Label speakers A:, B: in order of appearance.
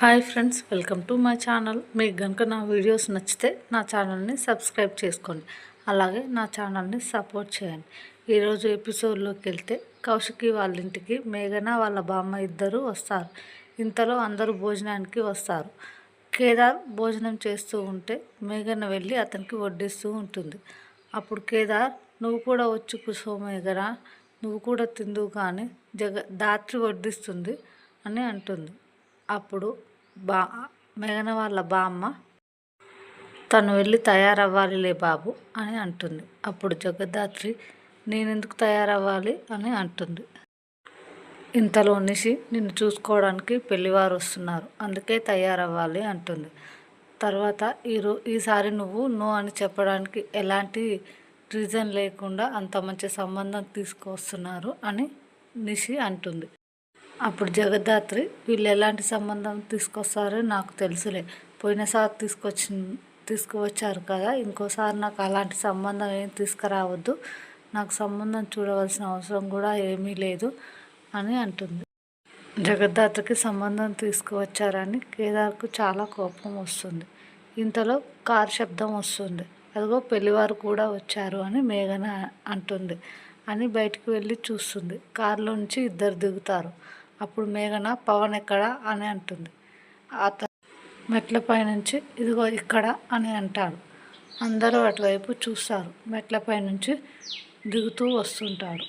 A: Hi friends, welcome to my channel. మీకు కనుక నా వీడియోస్ నచ్చితే నా ఛానల్ని సబ్స్క్రైబ్ చేసుకోండి, అలాగే నా ఛానల్ని సపోర్ట్ చేయండి. ఈరోజు ఎపిసోడ్లోకి వెళ్తే కౌశికి వాళ్ళ ఇంటికి మేఘన వాళ్ళ బామ్మ ఇద్దరు వస్తారు. ఇంతలో అందరూ భోజనానికి వస్తారు. కేదార్ భోజనం చేస్తూ ఉంటే మేఘన వెళ్ళి అతనికి వడ్డిస్తూ ఉంటుంది. అప్పుడు కేదార్, నువ్వు కూడా వచ్చి కూర్చో మేఘన, నువ్వు కూడా తిందువు కానీ దాత్రి వడ్డిస్తుంది అని అంటుంది. అప్పుడు మేఘన వాళ్ళ బామ్మ, తను వెళ్ళి తయారవ్వాలిలే బాబు అని అంటుంది. అప్పుడు జగదాత్రి, నేనెందుకు తయారవ్వాలి అని అంటుంది. ఇంతలో నిషి, నిన్ను చూసుకోవడానికి పెళ్లివారు వస్తున్నారు, అందుకే తయారవ్వాలి అంటుంది. తర్వాత ఈసారి నువ్వు నో అని చెప్పడానికి ఎలాంటి రీజన్ లేకుండా అంత మంచి సంబంధం తీసుకొస్తున్నారు అని నిషి అంటుంది. అప్పుడు జగదాత్రి, వీళ్ళు ఎలాంటి సంబంధం తీసుకొస్తారో నాకు తెలుసులే, పోయినసారి తీసుకువచ్చారు కదా, ఇంకోసారి నాకు అలాంటి సంబంధం ఏం తీసుకురావద్దు, నాకు సంబంధం చూడవలసిన అవసరం కూడా ఏమీ లేదు అని అంటుంది. జగదాత్రికి సంబంధం తీసుకువచ్చారని కేదార్కు చాలా కోపం వస్తుంది. ఇంతలో కారు శబ్దం వస్తుంది. అదిగో పెళ్లివారు కూడా వచ్చారు అని మేఘన అంటుంది. అని బయటికి వెళ్ళి చూస్తుంది. కారులో నుంచి ఇద్దరు దిగుతారు. అప్పుడు మేఘన, పవన్ ఎక్కడా అని అంటుంది. మెట్లపై నుంచి ఇదిగో ఇక్కడ అని అంటాడు. అందరూ అటువైపు చూస్తారు. మెట్లపై నుంచి దిగుతూ వస్తుంటాడు.